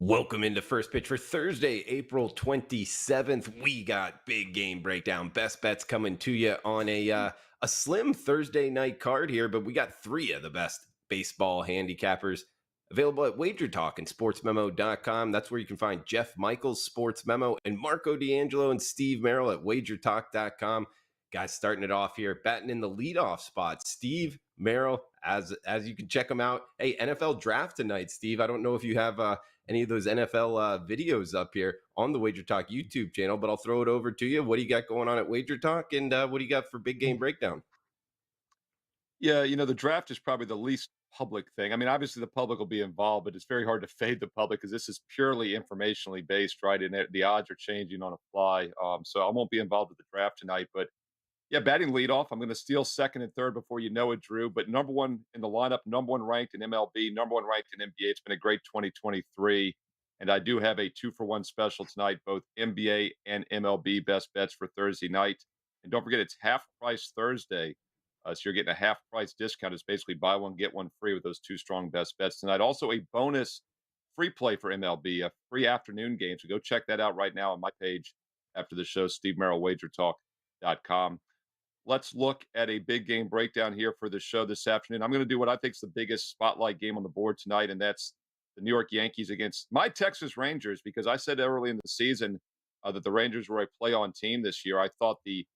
Welcome into First Pitch for Thursday, April 27th. We got big game breakdown, best bets coming to you on a slim Thursday night card here, but we got three of the best baseball handicappers available at WagerTalk and sportsmemo.com. That's where you can find Jeff Michaels' Sports Memo and Marco D'Angelo and Steve Merrill at wagertalk.com. Guys, starting it off here, batting in the leadoff spot, Steve Merrill, as you can check them out. Hey, NFL draft tonight, Steve. I don't know if you have any of those NFL videos up here on the Wager Talk YouTube channel, but I'll throw it over to you. What do you got going on at Wager Talk, and what do you got for big game breakdown? Yeah, the draft is probably the least public thing. I mean, obviously the public will be involved, but it's very hard to fade the public because this is purely informationally based, right? And the odds are changing on a fly. So I won't be involved with the draft tonight. But yeah, batting leadoff, I'm going to steal second and third before you know it, Drew. But number one in the lineup, number one ranked in MLB, number one ranked in NBA. It's been a great 2023. And I do have a 2-for-1 special tonight, both NBA and MLB best bets for Thursday night. And don't forget, it's half price Thursday. So you're getting a half price discount. It's basically buy one, get one free with those two strong best bets tonight. Also, a bonus free play for MLB, a free afternoon game. So go check that out right now on my page after the show, Steve Merrill, WagerTalk.com. Let's look at a big game breakdown here for the show this afternoon. I'm going to do what I think is the biggest spotlight game on the board tonight, and that's the New York Yankees against my Texas Rangers, because I said early in the season that the Rangers were a play-on team this year. I thought the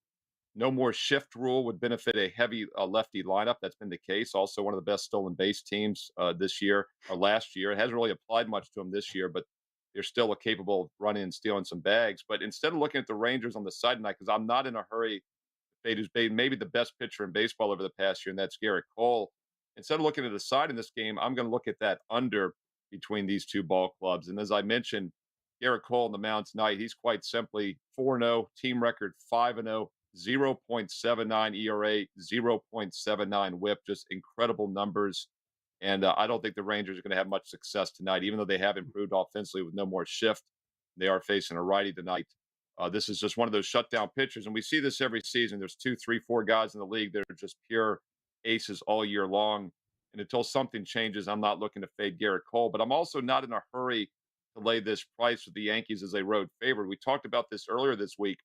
no more shift rule would benefit a heavy lefty lineup. That's been the case. Also, one of the best stolen base teams this year or last year. It hasn't really applied much to them this year, but they're still capable of running and stealing some bags. But instead of looking at the Rangers on the side tonight, because I'm not in a hurry, who's been maybe the best pitcher in baseball over the past year, and that's Gerrit Cole. Instead of looking at the side in this game, I'm going to look at that under between these two ball clubs. And as I mentioned, Gerrit Cole on the mound tonight, he's quite simply 4-0, team record 5-0. 0.79 ERA, 0.79 whip, just incredible numbers. And I don't think the Rangers are going to have much success tonight, even though they have improved offensively with no more shift. They are facing a righty tonight. This is just one of those shutdown pitchers. And we see this every season. There's 2, 3, 4 guys in the league that are just pure aces all year long. And until something changes, I'm not looking to fade Gerrit Cole. But I'm also not in a hurry to lay this price with the Yankees as a road favorite. We talked about this earlier this week.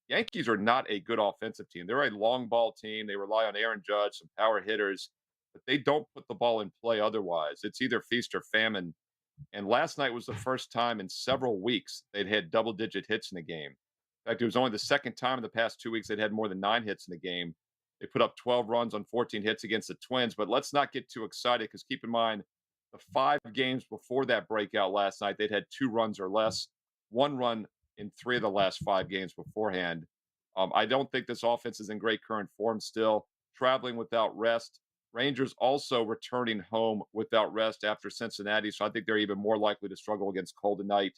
Yankees are not a good offensive team. They're a long ball team. They rely on Aaron Judge, some power hitters, but they don't put the ball in play otherwise. It's either feast or famine. And last night was the first time in several weeks they'd had double-digit hits in a game. In fact, it was only the second time in the past 2 weeks they'd had more than 9 hits in the game. They put up 12 runs on 14 hits against the Twins. But let's not get too excited, because keep in mind, the 5 games before that breakout last night, they'd had 2 runs or less, 1 run in 3 of the last 5 games beforehand. I don't think this offense is in great current form still, traveling without rest. Rangers also returning home without rest after Cincinnati, so I think they're even more likely to struggle against Cole tonight.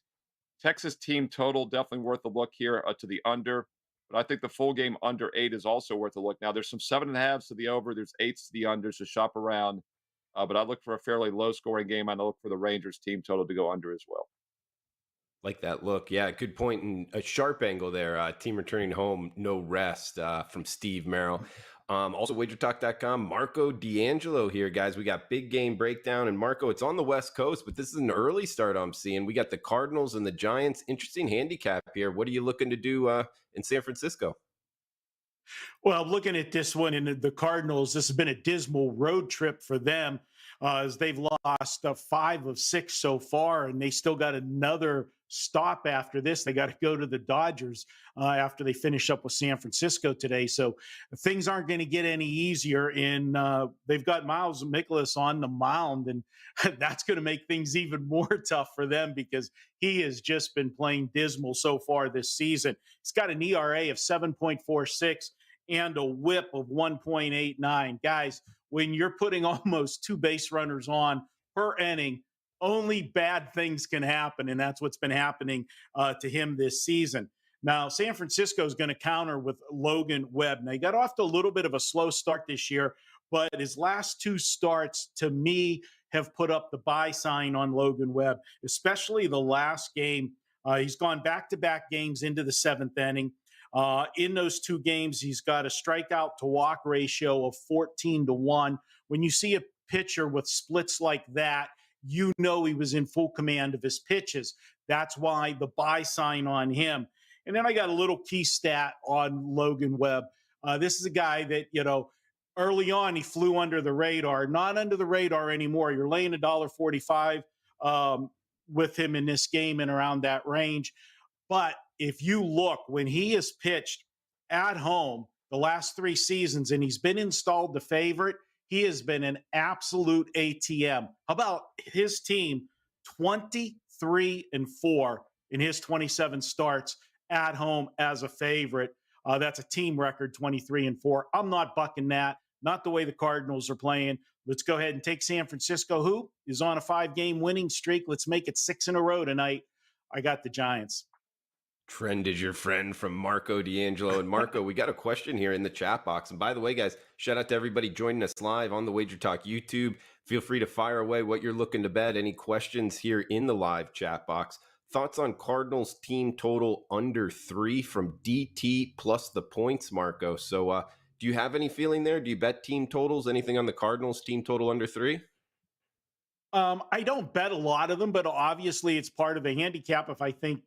Texas team total, definitely worth a look here to the under, but I think the full game under 8 is also worth a look. Now, there's some 7.5s to the over, there's 8s to the under, so shop around. But I look for a fairly low-scoring game. I look for the Rangers team total to go under as well. Like that look. Yeah, good point and a sharp angle there. Team returning home, no rest from Steve Merrill. Also, wagertalk.com, Marco D'Angelo here, guys. We got big game breakdown. And Marco, it's on the West Coast, but this is an early start I'm seeing. We got the Cardinals and the Giants. Interesting handicap here. What are you looking to do in San Francisco? Well, looking at this one and the Cardinals, this has been a dismal road trip for them as they've lost 5 of 6 so far, and they still got another stop after this. They got to go to the Dodgers after they finish up with San Francisco today. So things aren't going to get any easier. And they've got Miles Mikolas on the mound, and that's going to make things even more tough for them because he has just been playing dismal so far this season. He's got an ERA of 7.46 and a whip of 1.89. Guys, when you're putting almost 2 base runners on per inning, only bad things can happen, and that's what's been happening to him this season. Now, San Francisco is going to counter with Logan Webb. Now, he got off to a little bit of a slow start this year, but his last 2 starts, to me, have put up the buy sign on Logan Webb, especially the last game. He's gone back-to-back games into the 7th inning. In those 2 games, he's got a strikeout to walk ratio of 14-1. When you see a pitcher with splits like that, he was in full command of his pitches. That's why the buy sign on him. And then I got a little key stat on Logan Webb. This is a guy that, early on he flew under the radar, not under the radar anymore. You're laying $1.45 with him in this game and around that range. But if you look, when he has pitched at home the last 3 seasons and he's been installed the favorite, he has been an absolute ATM. How about his team? 23-4 in his 27 starts at home as a favorite. That's a team record, 23-4. I'm not bucking that. Not the way the Cardinals are playing. Let's go ahead and take San Francisco, who is on a 5-game winning streak. Let's make it 6 in a row tonight. I got the Giants. Trend is your friend from Marco D'Angelo. And Marco, we got a question here in the chat box. And by the way, guys, shout out to everybody joining us live on the WagerTalk YouTube. Feel free to fire away what you're looking to bet. Any questions here in the live chat box? Thoughts on Cardinals team total under 3 from DT plus the points, Marco. So do you have any feeling there? Do you bet team totals? Anything on the Cardinals team total under 3? I don't bet a lot of them, but obviously it's part of the handicap. If I think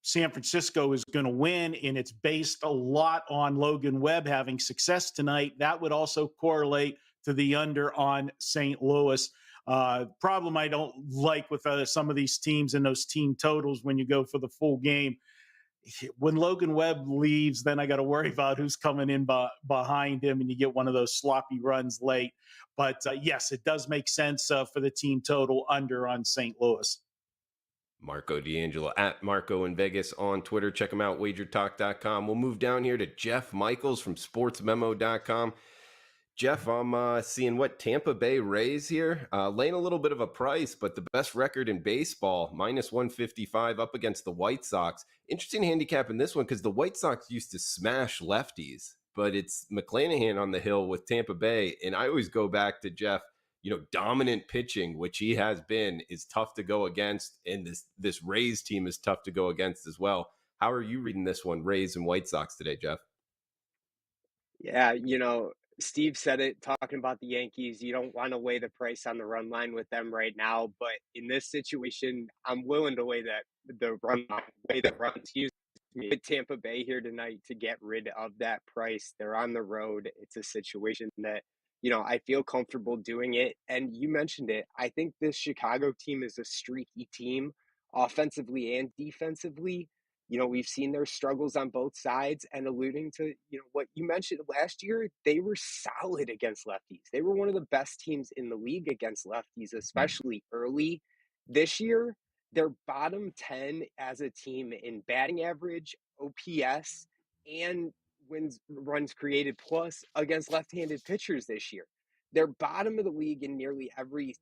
San Francisco is going to win, and it's based a lot on Logan Webb having success tonight, that would also correlate to the under on St. Louis. Problem I don't like with some of these teams and those team totals when you go for the full game. When Logan Webb leaves, then I got to worry about who's coming in behind him, and you get one of those sloppy runs late. But yes, it does make sense for the team total under on St. Louis. Marco D'Angelo at Marco in Vegas on Twitter. Check him out, wagertalk.com. We'll move down here to Jeff Michaels from sportsmemo.com. Jeff, I'm seeing what Tampa Bay Rays here, laying a little bit of a price, but the best record in baseball, minus 155 up against the White Sox. Interesting handicap in this one because the White Sox used to smash lefties, but it's McClanahan on the hill with Tampa Bay. And I always go back to Jeff, dominant pitching, which he has been, is tough to go against. And this Rays team is tough to go against as well. How are you reading this one, Rays and White Sox today, Jeff? Yeah, Steve said it talking about the Yankees. You don't want to weigh the price on the run line with them right now. But in this situation, I'm willing to weigh the run excuse me, with Tampa Bay here tonight to get rid of that price. They're on the road. It's a situation that, I feel comfortable doing it. And you mentioned it. I think this Chicago team is a streaky team offensively and defensively. We've seen their struggles on both sides, and alluding to, what you mentioned last year, they were solid against lefties. They were one of the best teams in the league against lefties, especially early. This year, they're bottom 10 as a team in batting average, OPS, and runs created plus against left-handed pitchers this year. They're bottom of the league in nearly every,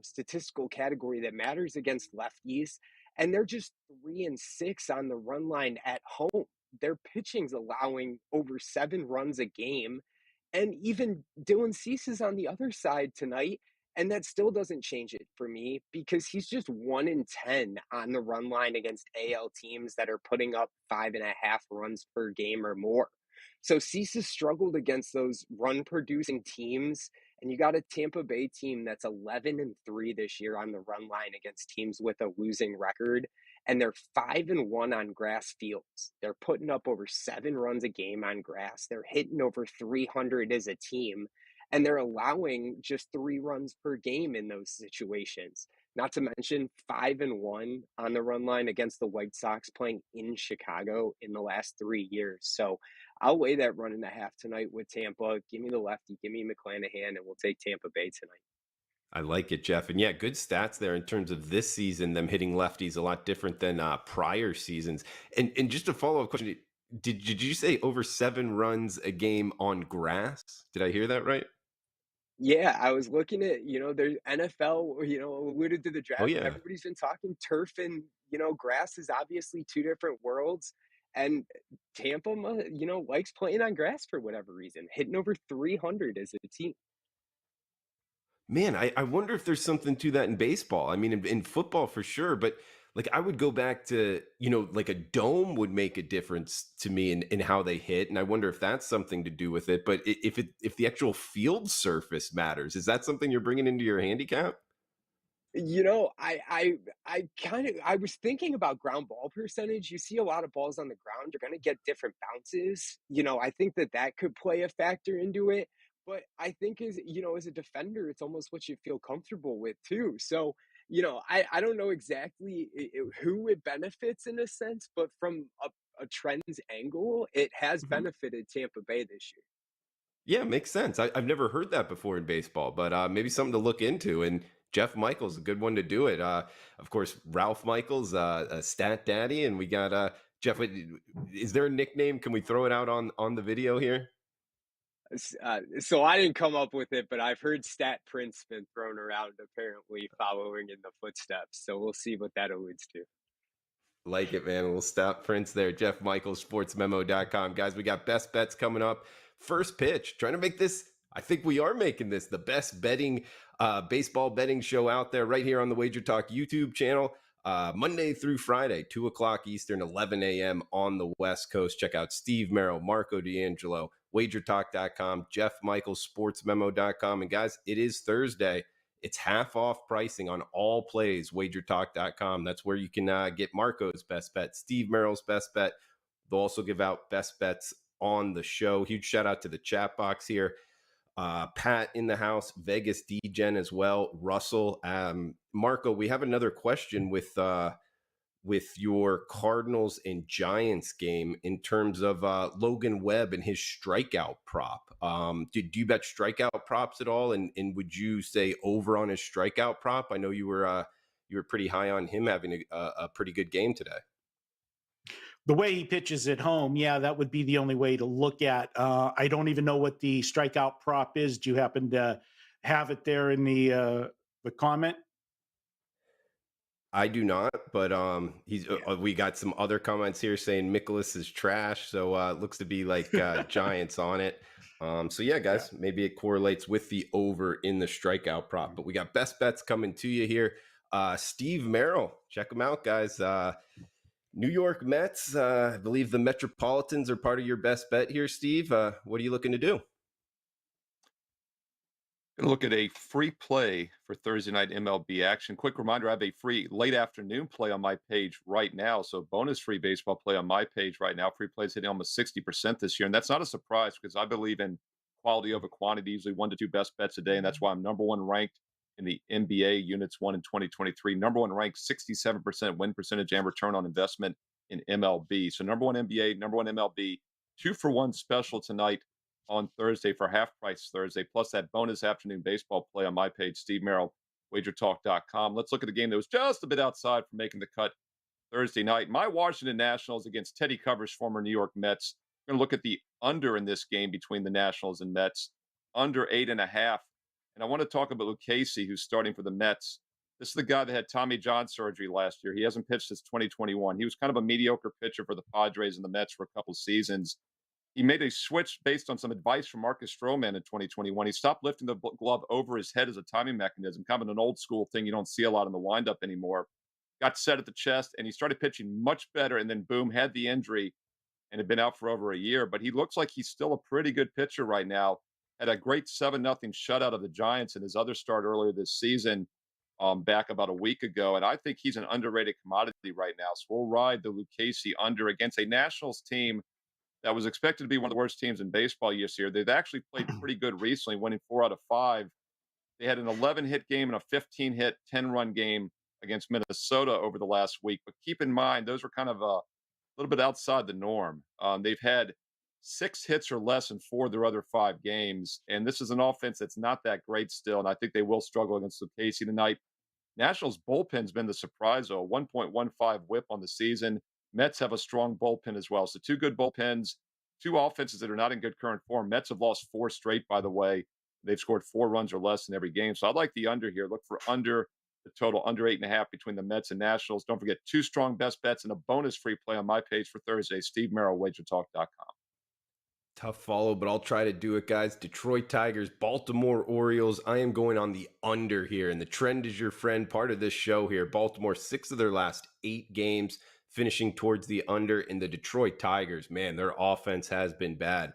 statistical category that matters against lefties. And they're just 3-6 on the run line at home. Their pitching's allowing over 7 runs a game. And even Dylan Cease is on the other side tonight. And that still doesn't change it for me because he's just 1-10 on the run line against AL teams that are putting up 5.5 runs per game or more. So Cease has struggled against those run producing teams. And you got a Tampa Bay team that's 11-3 this year on the run line against teams with a losing record. And they're 5-1 on grass fields. They're putting up over 7 runs a game on grass. They're hitting over 300 as a team. And they're allowing just 3 runs per game in those situations. Not to mention 5-1 on the run line against the White Sox playing in Chicago in the last 3 years. So I'll weigh that 1.5 tonight with Tampa. Give me the lefty, give me McClanahan, and we'll take Tampa Bay tonight. I like it, Jeff. And yeah, good stats there in terms of this season, them hitting lefties a lot different than prior seasons. And just a follow-up question, did you say over 7 runs a game on grass? Did I hear that right? Yeah, I was looking at, there's NFL, alluded to the draft. Oh, yeah. Everybody's been talking turf and, grass is obviously 2 different worlds. And Tampa, likes playing on grass for whatever reason, hitting over 300 as a team. Man, I wonder if there's something to that in baseball. I mean, in football for sure, but like I would go back to, like a dome would make a difference to me in how they hit. And I wonder if that's something to do with it. But if the actual field surface matters, is that something you're bringing into your handicap? I was thinking about ground ball percentage. You see a lot of balls on the ground, you're going to get different bounces. I think that could play a factor into it. But I think as a defender, it's almost what you feel comfortable with too. So, I don't know exactly who it benefits in a sense, but from a trends angle, it has Mhm. benefited Tampa Bay this year. Yeah, makes sense. I've never heard that before in baseball, but maybe something to look into. And Jeff Michaels, a good one to do it. Of course, Ralph Michaels, Stat Daddy, and we got Jeff. Is there a nickname? Can we throw it out on the video here? So I didn't come up with it, but I've heard Stat Prince been thrown around apparently following in the footsteps. So we'll see what that alludes to. Like it, man. We'll stop Prince there. Jeff Michaels, sportsmemo.com. Guys, we got best bets coming up. First pitch. Trying to make this, I think we are making this the best betting, baseball betting show out there right here on the Wager Talk YouTube channel. Monday through Friday, 2 o'clock Eastern, 11 a.m. on the West Coast. Check out Steve Merrill, Marco D'Angelo, wagertalk.com, Jeff Michaels, sportsmemo.com. And guys, it is Thursday. It's half off pricing on all plays, wagertalk.com. That's where you can get Marco's best bet, Steve Merrill's best bet. They'll also give out best bets on the show. Huge shout out to the chat box here. Pat in the house, Vegas DGen as well, Russell. Marco, we have another question with your Cardinals and Giants game in terms of Logan Webb and his strikeout prop. Do you bet strikeout props at all? And would you say over on his strikeout prop? I know you were pretty high on him having a pretty good game today. The way he pitches at home, yeah, that would be the only way to look at. I don't even know what the strikeout prop is. Do you happen to have it there in the comment? I do not, but he's. Yeah. We got some other comments here saying Mikolas is trash, so it looks to be like Giants on it. So yeah, Yeah. guys, maybe it correlates with the over in the strikeout prop. But we got best bets coming to you here. Steve Merrill, check him out, guys. New York Mets. I believe the Metropolitans are part of your best bet here, Steve. What are you looking to do? Going to look at a free play for Thursday night MLB action. Quick reminder, I have a free late afternoon play on my page right now. So bonus free baseball play on my page right now. Free plays hitting almost 60% this year. And that's not a surprise because I believe in quality over quantity, usually 1 to 2 best bets a day. And that's why I'm number one ranked in the NBA units won in 2023. Number one ranked, 67% win percentage and return on investment in MLB. So number one NBA, number one MLB, 2-for-1 special tonight on Thursday for half price Thursday, plus that bonus afternoon baseball play on my page, Steve Merrill, wagertalk.com. Let's look at the game that was just a bit outside from making the cut Thursday night. My Washington Nationals against Teddy Covers' former New York Mets. We're going to look at the under in this game between the Nationals and Mets, under 8.5. And I want to talk about Lucchesi, who's starting for the Mets. This is the guy that had Tommy John surgery last year. He hasn't pitched since 2021. He was kind of a mediocre pitcher for the Padres and the Mets for a couple of seasons. He made a switch based on some advice from Marcus Stroman in 2021. He stopped lifting the glove over his head as a timing mechanism, kind of an old school thing you don't see a lot in the windup anymore. Got set at the chest, and he started pitching much better, and then boom, had the injury and had been out for over a year. But he looks like he's still a pretty good pitcher right now. Had a great 7-0 shutout of the Giants in his other start earlier this season, back about a week ago. And I think he's an underrated commodity right now. So we'll ride the Lucchesi under against a Nationals team that was expected to be one of the worst teams in baseball this year. They've actually played pretty good recently, winning 4 out of 5. They had an 11-hit game and a 15-hit, 10-run game against Minnesota over the last week. But keep in mind, those were kind of a little bit outside the norm. They've had 6 hits or less in 4 of their other 5 games. And this is an offense that's not that great still. And I think they will struggle against Lucchesi tonight. Nationals bullpen's been the surprise, though. 1.15 whip on the season. Mets have a strong bullpen as well. So 2 good bullpens, 2 offenses that are not in good current form. Mets have lost 4 straight, by the way. They've scored 4 runs or less in every game. So I like the under here. Look for under the total, under 8.5 between the Mets and Nationals. Don't forget 2 strong best bets and a bonus free play on my page for Thursday. Steve Merrill, wagertalk.com. Tough follow, but I'll try to do it, guys. Detroit Tigers, Baltimore Orioles. I am going on the under here, and the trend is your friend, part of this show here. Baltimore, 6 of their last 8 games, finishing towards the under. In the Detroit Tigers, man, their offense has been bad.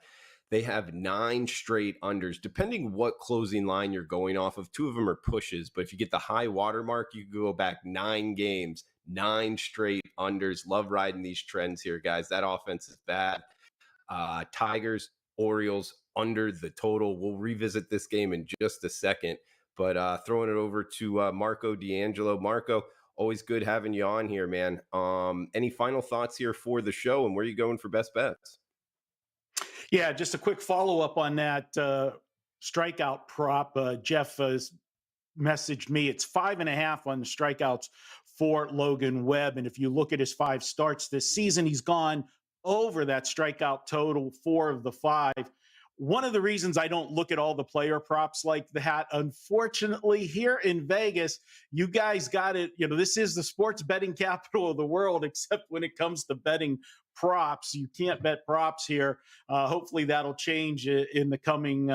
They have 9 straight unders, depending what closing line you're going off of. 2 of them are pushes, but if you get the high water mark, you can go back 9 games, 9 straight unders. Love riding these trends here, guys. That offense is bad. Tigers, Orioles under the total. We'll revisit this game in just a second, but throwing it over to Marco D'Angelo. Marco, always good having you on here, man. Any final thoughts here for the show, and where are you going for best bets? Yeah, just a quick follow up on that strikeout prop. Jeff has messaged me. It's 5.5 on the strikeouts for Logan Webb. And if you look at his 5 starts this season, he's gone over that strikeout total 4 of the 5. One of the reasons I don't look at all the player props like that, unfortunately, here in Vegas, you guys got it. You know, this is the sports betting capital of the world, except when it comes to betting props. You can't bet props here. Hopefully that'll change in the coming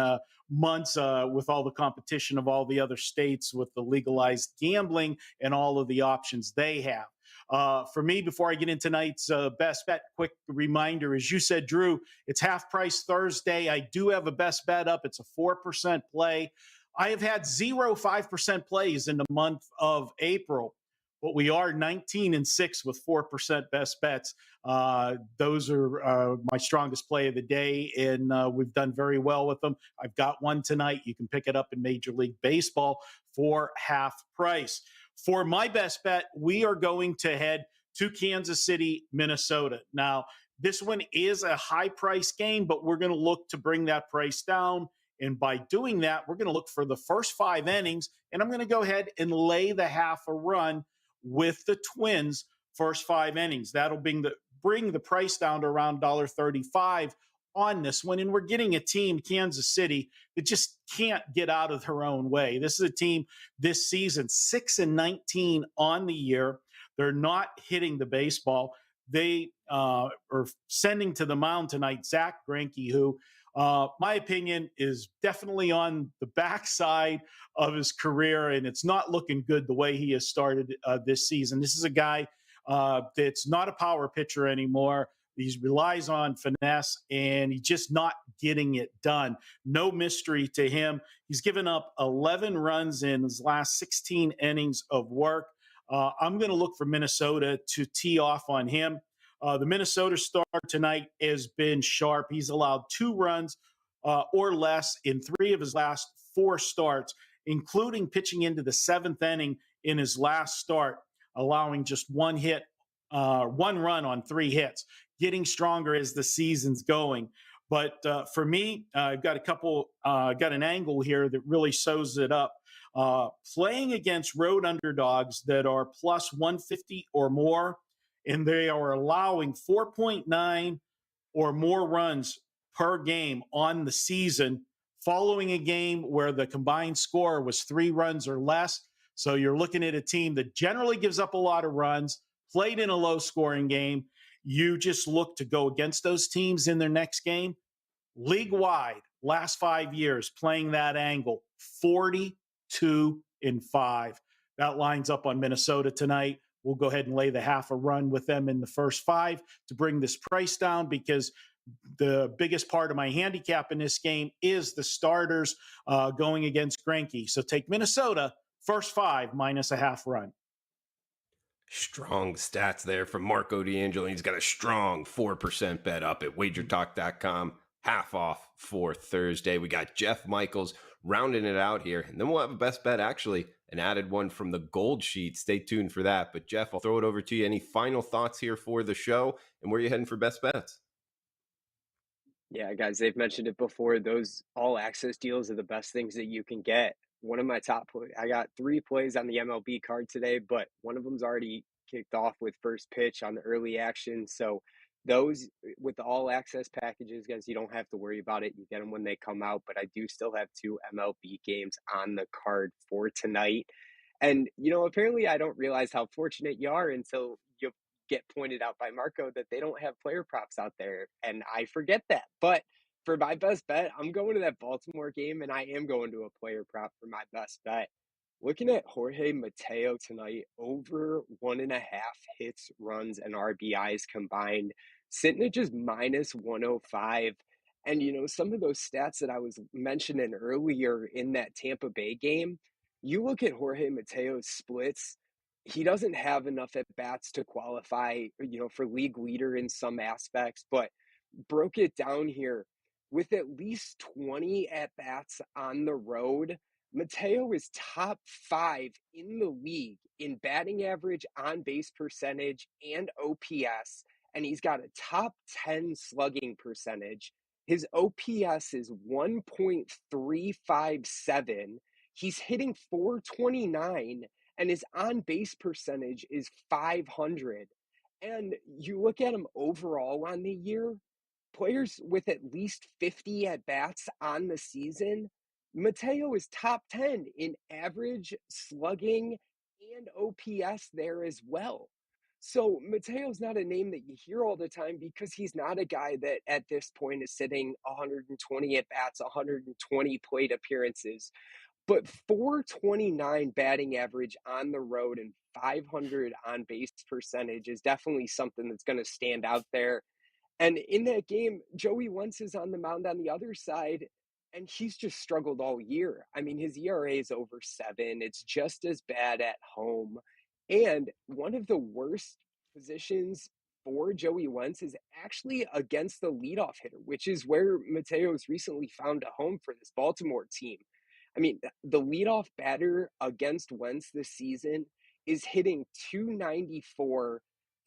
months with all the competition of all the other states with the legalized gambling and all of the options they have. For me, before I get into tonight's best bet, quick reminder, as you said, Drew, it's half price Thursday. I do have a best bet up. It's a 4% play. I have had 5% plays in the month of April, but we are 19-6 with 4% best bets. Those are my strongest play of the day, and we've done very well with them. I've got one tonight. You can pick it up in Major League Baseball for half price. For my best bet, we are going to head to Kansas City, Minnesota. Now, this one is a high price game, but we're going to look to bring that price down. And by doing that, we're going to look for the first 5 innings, and I'm going to go ahead and lay the half a run with the Twins first 5 innings. That'll bring the price down to around $1.35 on this one. And we're getting a team, Kansas City, that just can't get out of their own way. This is a team this season, 6-19 on the year. They're not hitting the baseball. They are sending to the mound tonight Zach Greinke, who, my opinion, is definitely on the backside of his career, and it's not looking good the way he has started this season. This is a guy that's not a power pitcher anymore. He relies on finesse, and he's just not getting it done. No mystery to him. He's given up 11 runs in his last 16 innings of work. I'm going to look for Minnesota to tee off on him. The Minnesota start tonight has been sharp. He's allowed 2 runs or less in 3 of his last 4 starts, including pitching into the 7th inning in his last start, allowing just 1 run on 3 hits. Getting stronger as the season's going. But for me, I've got got an angle here that really sews it up. Playing against road underdogs that are plus 150 or more, and they are allowing 4.9 or more runs per game on the season, following a game where the combined score was 3 runs or less. So you're looking at a team that generally gives up a lot of runs, played in a low scoring game. You just look to go against those teams in their next game. League wide, last 5 years, playing that angle, 42-5. That lines up on Minnesota tonight. We'll go ahead and lay the half a run with them in the first 5 to bring this price down, because the biggest part of my handicap in this game is the starters going against Greinke. So take Minnesota, first 5 minus a half run. Strong stats there from Marco D'Angelo. He's got a strong 4% bet up at WagerTalk.com. Half off for Thursday. We got Jeff Michaels rounding it out here. And then we'll have a best bet, actually, an added one from the Gold Sheet. Stay tuned for that. But Jeff, I'll throw it over to you. Any final thoughts here for the show, and where are you heading for best bets? Yeah, guys, they've mentioned it before. Those all access deals are the best things that you can get. One of my I got 3 plays on the MLB card today, but one of them's already kicked off with first pitch on the early action. So those with the all access packages, guys, you don't have to worry about it. You get them when they come out. But I do still have 2 MLB games on the card for tonight. And, apparently I don't realize how fortunate you are until you get pointed out by Marco that they don't have player props out there. And I forget that. But for my best bet, I'm going to that Baltimore game, and I am going to a player prop for my best bet. Looking at Jorge Mateo tonight, over 1.5 hits, runs, and RBIs combined, sitting at just minus 105. And, some of those stats that I was mentioning earlier in that Tampa Bay game, you look at Jorge Mateo's splits, he doesn't have enough at bats to qualify, for league leader in some aspects, but broke it down here with at least 20 at bats on the road. Mateo is top 5 in the league in batting average, on base percentage, and OPS, and he's got a top 10 slugging percentage. His OPS is 1.357. He's hitting 429, and his on base percentage is 500. And you look at him overall on the year, players with at least 50 at bats on the season, Mateo is top 10 in average, slugging, and OPS there as well. So Mateo's not a name that you hear all the time because he's not a guy that at this point is sitting 120 at bats, 120 plate appearances. But 429 batting average on the road and 500 on base percentage is definitely something that's going to stand out there. And in that game, Joey Wentz is on the mound on the other side, and he's just struggled all year. I mean, his ERA is over 7. It's just as bad at home. And one of the worst positions for Joey Wentz is actually against the leadoff hitter, which is where Mateo's recently found a home for this Baltimore team. I mean, the leadoff batter against Wentz this season is hitting 294,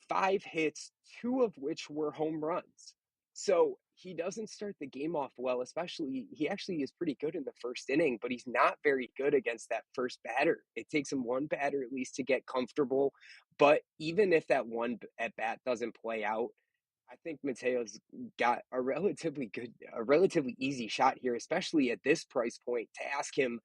5 hits, 2 of which were home runs. So he doesn't start the game off well, especially he actually is pretty good in the first inning, but he's not very good against that first batter. It takes him one batter at least to get comfortable. But even if that one at bat doesn't play out, I think Mateo's got a relatively easy shot here, especially at this price point, to ask him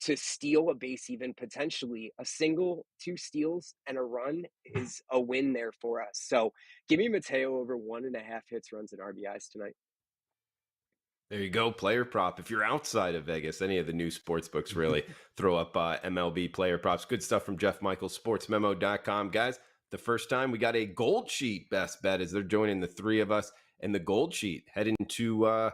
to steal a base, even potentially a single, 2 steals, and a run is a win there for us. So give me Mateo over 1.5 hits, runs, and RBIs tonight. There you go, player prop. If you're outside of Vegas, any of the new sports books really throw up MLB player props. Good stuff from Jeff Michaels, sportsmemo.com. Guys, the first time we got a gold sheet best bet as they're joining the three of us. And the gold sheet heading to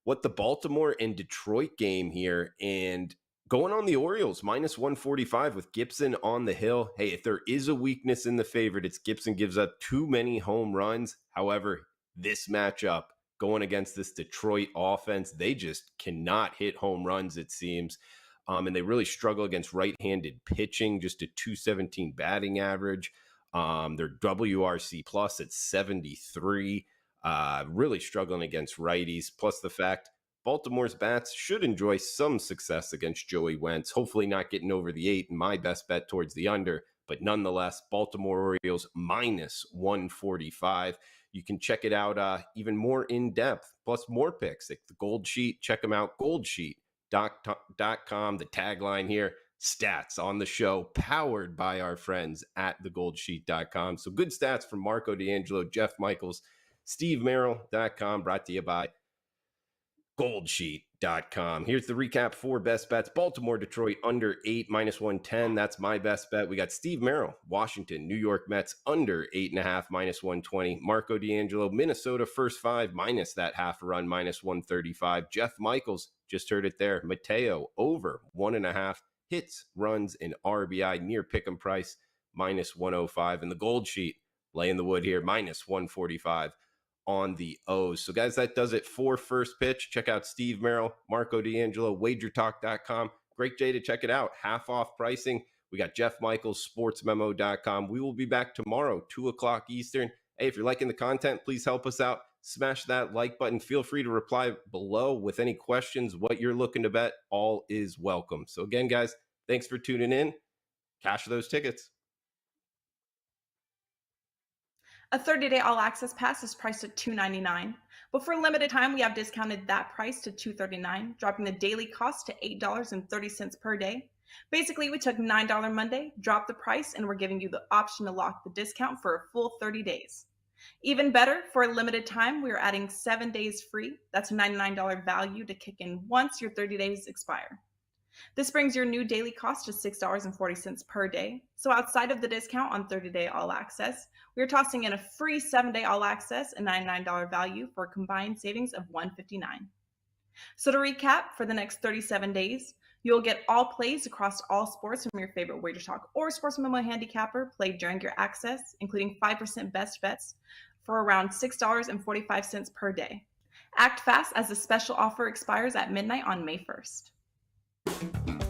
what the Baltimore and Detroit game here. And going on the Orioles, minus 145 with Gibson on the hill. Hey, if there is a weakness in the favorite, it's Gibson gives up too many home runs. However, this matchup, going against this Detroit offense, they just cannot hit home runs, it seems. And they really struggle against right-handed pitching, just a 217 batting average. Their WRC plus at 73. Really struggling against righties. Plus the fact Baltimore's bats should enjoy some success against Joey Wentz. Hopefully not getting over the 8 in my best bet towards the under. But nonetheless, Baltimore Orioles minus 145. You can check it out even more in depth, plus more picks at the Gold Sheet. Check them out, goldsheet.com. The tagline here, stats on the show, powered by our friends at thegoldsheet.com. So good stats from Marco D'Angelo, Jeff Michaels, SteveMerrill.com, brought to you by goldsheet.com. Here's the recap for best bets. Baltimore, Detroit, under 8, minus 110. That's my best bet. We got Steve Merrill, Washington, New York Mets, under 8.5, minus 120. Marco D'Angelo, Minnesota, first 5, minus that half a run, minus 135. Jeff Michaels, just heard it there. Mateo, over 1.5 hits, runs, and RBI, near pick'em price, minus 105. And the Gold Sheet, laying the wood here, minus 145. On the O's. So, guys, that does it for First Pitch. Check out Steve Merrill, Marco D'Angelo, WagerTalk.com. Great day to check it out. Half off pricing. We got Jeff Michaels, SportsMemo.com. We will be back tomorrow, 2 o'clock Eastern. Hey, if you're liking the content, please help us out. Smash that like button. Feel free to reply below with any questions, what you're looking to bet. All is welcome. So, again, guys, thanks for tuning in. Cash those tickets. A 30-day all-access pass is priced at $299, but for a limited time, we have discounted that price to $239, dropping the daily cost to $8.30 per day. Basically, we took $9 Monday, dropped the price, and we're giving you the option to lock the discount for a full 30 days. Even better, for a limited time, we are adding 7 days free. That's a $99 value to kick in once your 30 days expire. This brings your new daily cost to $6.40 per day. So outside of the discount on 30-day all access, we're tossing in a free 7-day all access and $99 value for a combined savings of $159. So to recap, for the next 37 days, you'll get all plays across all sports from your favorite WagerTalk or Sports Memo handicapper played during your access, including 5% best bets for around $6.45 per day. Act fast as the special offer expires at midnight on May 1st.